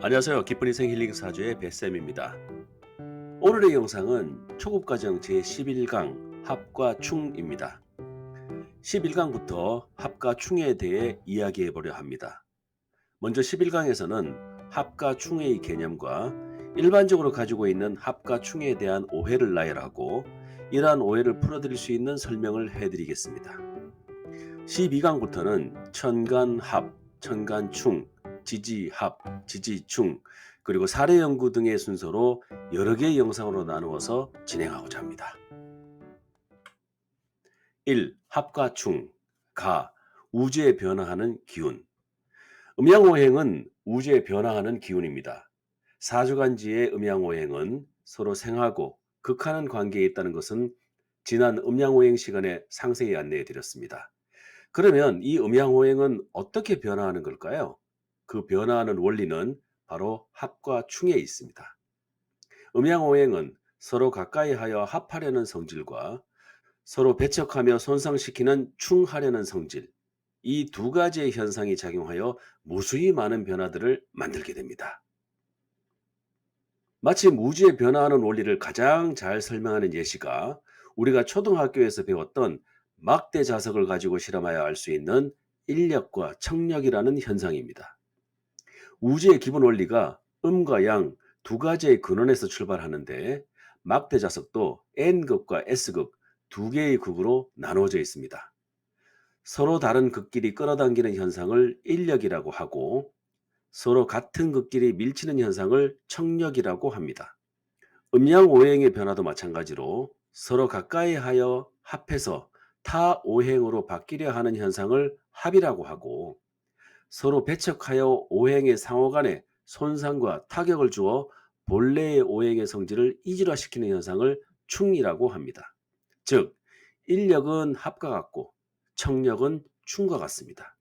안녕하세요. 기쁜 인생 힐링 사주의 뱃쌤입니다. 오늘의 영상은 초급과정 제11강 합과 충입니다. 11강부터 합과 충에 대해 이야기해 보려 합니다. 먼저 11강에서는 합과 충의 개념과 일반적으로 가지고 있는 합과 충에 대한 오해를 나열하고 이러한 오해를 풀어드릴 수 있는 설명을 해드리겠습니다. 12강부터는 천간합, 천간충, 지지합, 지지충, 그리고 사례 연구 등의 순서로 여러 개의 영상으로 나누어서 진행하고자 합니다. 1. 합과 충, 가, 우주에 변화하는 기운. 음양오행은 우주에 변화하는 기운입니다. 사주간지의 음양오행은 서로 생하고 극하는 관계에 있다는 것은 지난 음양오행 시간에 상세히 안내해 드렸습니다. 그러면 이 음양오행은 어떻게 변화하는 걸까요? 그 변화하는 원리는 바로 합과 충에 있습니다. 음양오행은 서로 가까이 하여 합하려는 성질과 서로 배척하며 손상시키는 충하려는 성질, 이 두 가지의 현상이 작용하여 무수히 많은 변화들을 만들게 됩니다. 마침 우주의 변화하는 원리를 가장 잘 설명하는 예시가 우리가 초등학교에서 배웠던 막대 자석을 가지고 실험하여 알 수 있는 인력과 청력이라는 현상입니다. 우주의 기본 원리가 음과 양 두 가지의 근원에서 출발하는데 막대 자석도 N극과 S극 두 개의 극으로 나누어져 있습니다. 서로 다른 극끼리 끌어당기는 현상을 인력이라고 하고 서로 같은 극끼리 밀치는 현상을 청력이라고 합니다. 음양오행의 변화도 마찬가지로 서로 가까이 하여 합해서 타 오행으로 바뀌려 하는 현상을 합이라고 하고 서로 배척하여 오행의 상호간에 손상과 타격을 주어 본래의 오행의 성질을 이질화시키는 현상을 충이라고 합니다. 즉, 인력은 합과 같고 청력은 충과 같습니다.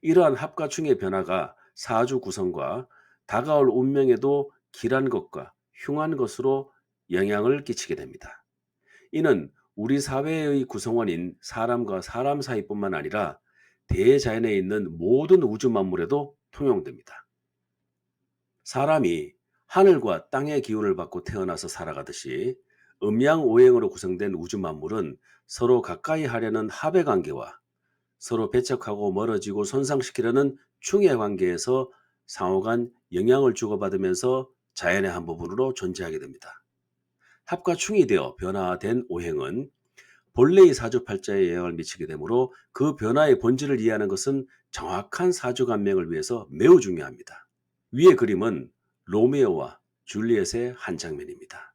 이러한 합과 충의 변화가 사주 구성과 다가올 운명에도 길한 것과 흉한 것으로 영향을 끼치게 됩니다. 이는 우리 사회의 구성원인 사람과 사람 사이뿐만 아니라 대자연에 있는 모든 우주 만물에도 통용됩니다. 사람이 하늘과 땅의 기운을 받고 태어나서 살아가듯이 음양오행으로 구성된 우주 만물은 서로 가까이 하려는 합의 관계와 서로 배척하고 멀어지고 손상시키려는 충의 관계에서 상호간 영향을 주고받으면서 자연의 한 부분으로 존재하게 됩니다. 합과 충이 되어 변화된 오행은 본래의 사주팔자에 영향을 미치게 되므로 그 변화의 본질을 이해하는 것은 정확한 사주간명을 위해서 매우 중요합니다. 위의 그림은 로미오와 줄리엣의 한 장면입니다.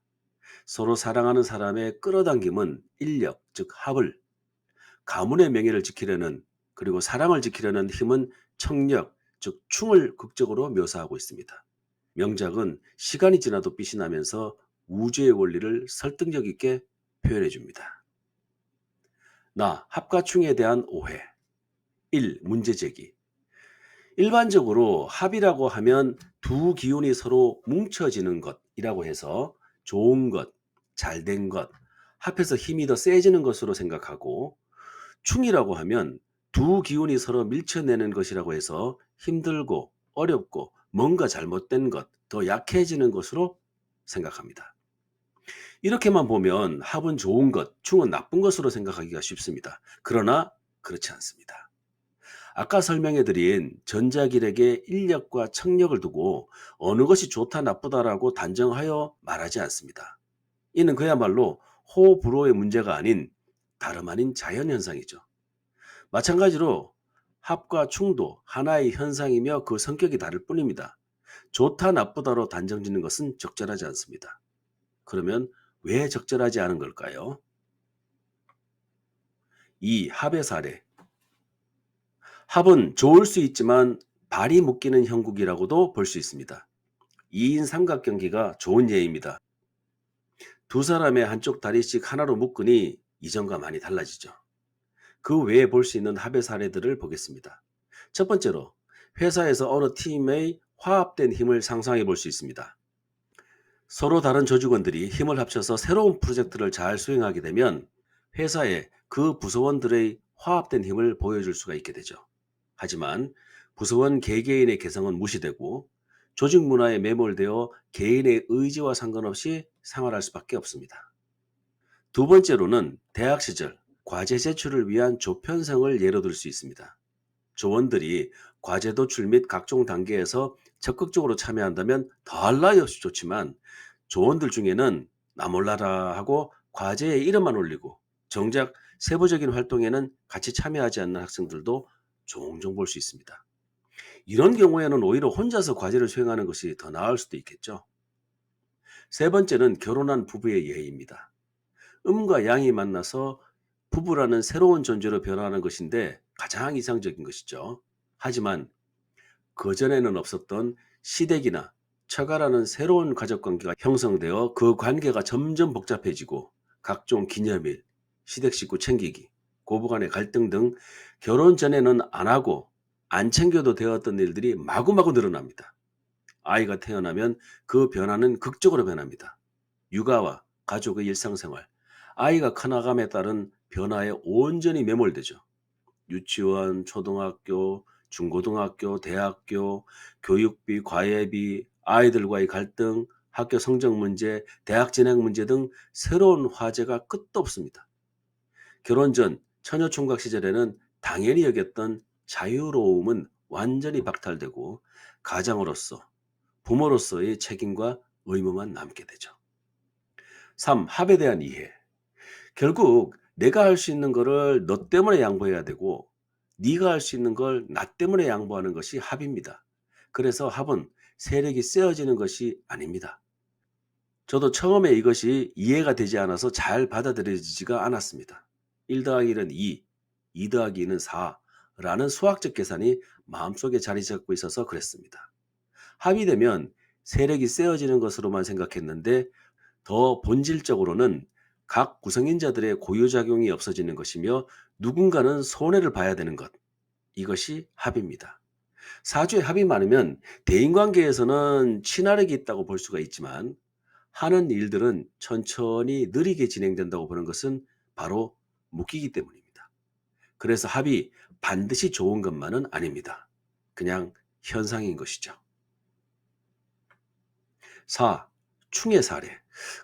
서로 사랑하는 사람의 끌어당김은 인력, 즉 합을, 가문의 명예를 지키려는 그리고 사랑을 지키려는 힘은 청력, 즉 충을 극적으로 묘사하고 있습니다. 명작은 시간이 지나도 빛이 나면서 우주의 원리를 설득력 있게 표현해 줍니다. 나, 합과충에 대한 오해. 1. 문제제기. 일반적으로 합이라고 하면 두 기운이 서로 뭉쳐지는 것이라고 해서 좋은 것, 잘된 것, 합해서 힘이 더 세지는 것으로 생각하고 충이라고 하면 두 기운이 서로 밀쳐내는 것이라고 해서 힘들고 어렵고 뭔가 잘못된 것, 더 약해지는 것으로 생각합니다. 이렇게만 보면 합은 좋은 것, 충은 나쁜 것으로 생각하기가 쉽습니다. 그러나 그렇지 않습니다. 아까 설명해드린 전자기력의 인력과 청력을 두고 어느 것이 좋다 나쁘다라고 단정하여 말하지 않습니다. 이는 그야말로 호불호의 문제가 아닌 다름 아닌 자연현상이죠. 마찬가지로 합과 충도 하나의 현상이며 그 성격이 다를 뿐입니다. 좋다 나쁘다로 단정짓는 것은 적절하지 않습니다. 그러면 왜 적절하지 않은 걸까요? 2. 합의 사례. 합은 좋을 수 있지만 발이 묶이는 형국이라고도 볼 수 있습니다. 2인 삼각경기가 좋은 예입니다. 두 사람의 한쪽 다리씩 하나로 묶으니 이전과 많이 달라지죠. 그 외에 볼 수 있는 합의 사례들을 보겠습니다. 첫 번째로 회사에서 어느 팀의 화합된 힘을 상상해 볼 수 있습니다. 서로 다른 조직원들이 힘을 합쳐서 새로운 프로젝트를 잘 수행하게 되면 회사에 그 부서원들의 화합된 힘을 보여줄 수가 있게 되죠. 하지만 부서원 개개인의 개성은 무시되고 조직 문화에 매몰되어 개인의 의지와 상관없이 생활할 수밖에 없습니다. 두 번째로는 대학 시절 과제 제출을 위한 조편성을 예로 들 수 있습니다. 조원들이 과제 도출 및 각종 단계에서 적극적으로 참여한다면 더할 나위 없이 좋지만, 조원들 중에는 나 몰라라 하고 과제에 이름만 올리고 정작 세부적인 활동에는 같이 참여하지 않는 학생들도 종종 볼 수 있습니다. 이런 경우에는 오히려 혼자서 과제를 수행하는 것이 더 나을 수도 있겠죠. 세 번째는 결혼한 부부의 예의입니다. 음과 양이 만나서 부부라는 새로운 존재로 변화하는 것인데 가장 이상적인 것이죠. 하지만 그전에는 없었던 시댁이나 처가라는 새로운 가족 관계가 형성되어 그 관계가 점점 복잡해지고, 각종 기념일, 시댁 식구 챙기기, 고부간의 갈등 등 결혼 전에는 안 하고 안 챙겨도 되었던 일들이 마구마구 늘어납니다. 아이가 태어나면 그 변화는 극적으로 변합니다. 육아와 가족의 일상생활, 아이가 커나감에 따른 변화에 온전히 매몰되죠. 유치원, 초등학교, 중고등학교, 대학교, 교육비, 과외비, 아이들과의 갈등, 학교 성적 문제, 대학 진학 문제 등 새로운 화제가 끝도 없습니다. 결혼 전 처녀 총각 시절에는 당연히 여겼던 자유로움은 완전히 박탈되고, 가장으로서, 부모로서의 책임과 의무만 남게 되죠. 3. 합에 대한 이해. 결국 내가 할 수 있는 거를 너 때문에 양보해야 되고, 네가 할 수 있는 걸 나 때문에 양보하는 것이 합입니다. 그래서 합은 세력이 세어지는 것이 아닙니다. 저도 처음에 이것이 이해가 되지 않아서 잘 받아들여지지가 않았습니다. 1 더하기 1은 2, 2 더하기 2는 4라는 수학적 계산이 마음속에 자리 잡고 있어서 그랬습니다. 합이 되면 세력이 세어지는 것으로만 생각했는데, 더 본질적으로는 각 구성인자들의 고유작용이 없어지는 것이며 누군가는 손해를 봐야 되는 것, 이것이 합입니다. 사주에 합이 많으면 대인관계에서는 친화력이 있다고 볼 수가 있지만, 하는 일들은 천천히 느리게 진행된다고 보는 것은 바로 묶이기 때문입니다. 그래서 합이 반드시 좋은 것만은 아닙니다. 그냥 현상인 것이죠. 4. 충의 사례.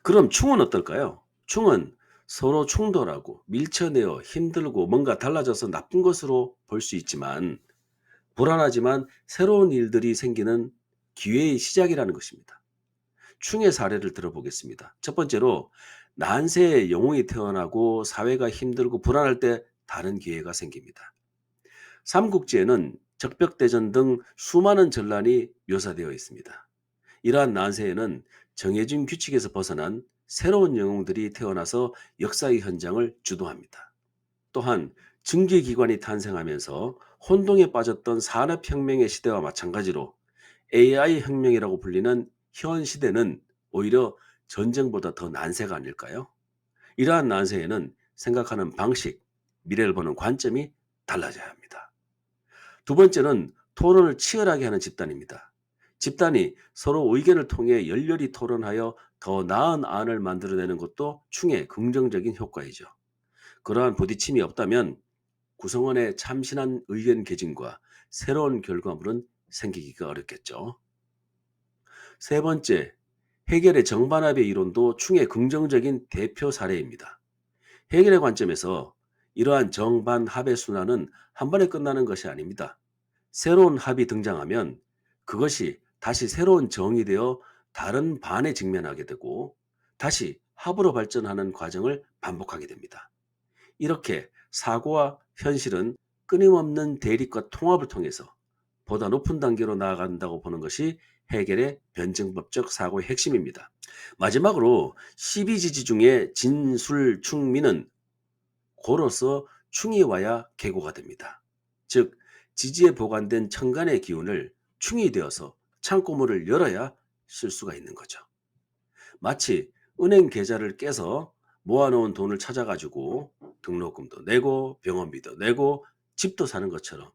그럼 충은 어떨까요? 충은 서로 충돌하고 밀쳐내어 힘들고 뭔가 달라져서 나쁜 것으로 볼 수 있지만, 불안하지만 새로운 일들이 생기는 기회의 시작이라는 것입니다. 충의 사례를 들어보겠습니다. 첫 번째로, 난세에 영웅이 태어나고 사회가 힘들고 불안할 때 다른 기회가 생깁니다. 삼국지에는 적벽대전 등 수많은 전란이 묘사되어 있습니다. 이러한 난세에는 정해진 규칙에서 벗어난 새로운 영웅들이 태어나서 역사의 현장을 주도합니다. 또한 증기기관이 탄생하면서 혼동에 빠졌던 산업혁명의 시대와 마찬가지로 AI 혁명이라고 불리는 현 시대는 오히려 전쟁보다 더 난세가 아닐까요? 이러한 난세에는 생각하는 방식, 미래를 보는 관점이 달라져야 합니다. 두 번째는 토론을 치열하게 하는 집단입니다. 집단이 서로 의견을 통해 열렬히 토론하여 더 나은 안을 만들어내는 것도 충의 긍정적인 효과이죠. 그러한 부딪힘이 없다면 구성원의 참신한 의견 개진과 새로운 결과물은 생기기가 어렵겠죠. 세 번째, 해겔의 정반합의 이론도 충의 긍정적인 대표 사례입니다. 해겔의 관점에서 이러한 정반합의 순환은 한 번에 끝나는 것이 아닙니다. 새로운 합이 등장하면 그것이 다시 새로운 정이 되어 다른 반에 직면하게 되고, 다시 합으로 발전하는 과정을 반복하게 됩니다. 이렇게 사고와 현실은 끊임없는 대립과 통합을 통해서 보다 높은 단계로 나아간다고 보는 것이 해겔의 변증법적 사고의 핵심입니다. 마지막으로 12지지 중에 진술충미는 고로서 충이 와야 계고가 됩니다. 즉, 지지에 보관된 천간의 기운을 충이 되어서 창고문을 열어야 쓸 수가 있는 거죠. 마치 은행 계좌를 깨서 모아놓은 돈을 찾아가지고 등록금도 내고 병원비도 내고 집도 사는 것처럼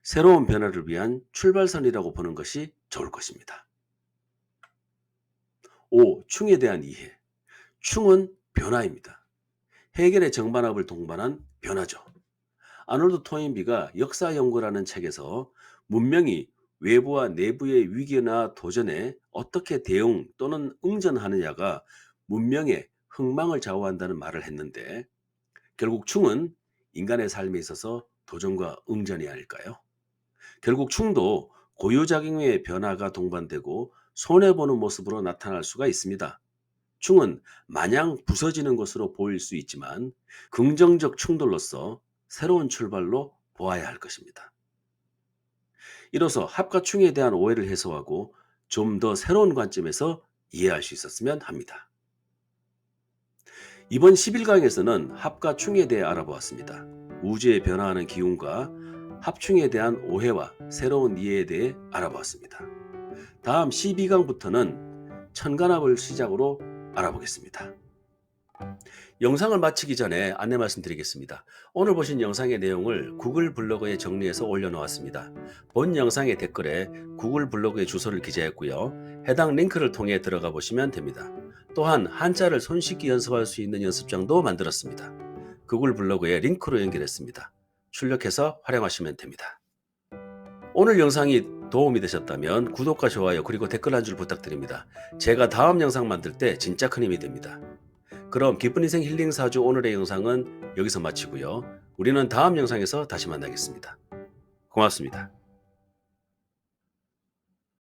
새로운 변화를 위한 출발선이라고 보는 것이 좋을 것입니다. 5. 충에 대한 이해. 충은 변화입니다. 해겔의 정반합을 동반한 변화죠. 아놀드 토인비가 역사 연구라는 책에서 문명이 외부와 내부의 위기나 도전에 어떻게 대응 또는 응전하느냐가 문명의 흥망을 좌우한다는 말을 했는데 결국 충은 인간의 삶에 있어서 도전과 응전이 아닐까요? 결국 충도 고유작용의 변화가 동반되고 손해보는 모습으로 나타날 수가 있습니다. 충은 마냥 부서지는 것으로 보일 수 있지만 긍정적 충돌로서 새로운 출발로 보아야 할 것입니다. 이로써 합과 충에 대한 오해를 해소하고 좀 더 새로운 관점에서 이해할 수 있었으면 합니다. 이번 11강에서는 합과 충에 대해 알아보았습니다. 우주의 변화하는 기운과 합충에 대한 오해와 새로운 이해에 대해 알아보았습니다. 다음 12강부터는 천간합을 시작으로 알아보겠습니다. 영상을 마치기 전에 안내 말씀드리겠습니다. 오늘 보신 영상의 내용을 구글 블로그에 정리해서 올려놓았습니다. 본 영상의 댓글에 구글 블로그의 주소를 기재했고요. 해당 링크를 통해 들어가 보시면 됩니다. 또한 한자를 손쉽게 연습할 수 있는 연습장도 만들었습니다. 구글 블로그에 링크로 연결했습니다. 출력해서 활용하시면 됩니다. 오늘 영상이 도움이 되셨다면 구독과 좋아요 그리고 댓글 한 줄 부탁드립니다. 제가 다음 영상 만들 때 진짜 큰 힘이 됩니다. 그럼 기쁜 인생 힐링 사주 오늘의 영상은 여기서 마치고요. 우리는 다음 영상에서 다시 만나겠습니다. 고맙습니다.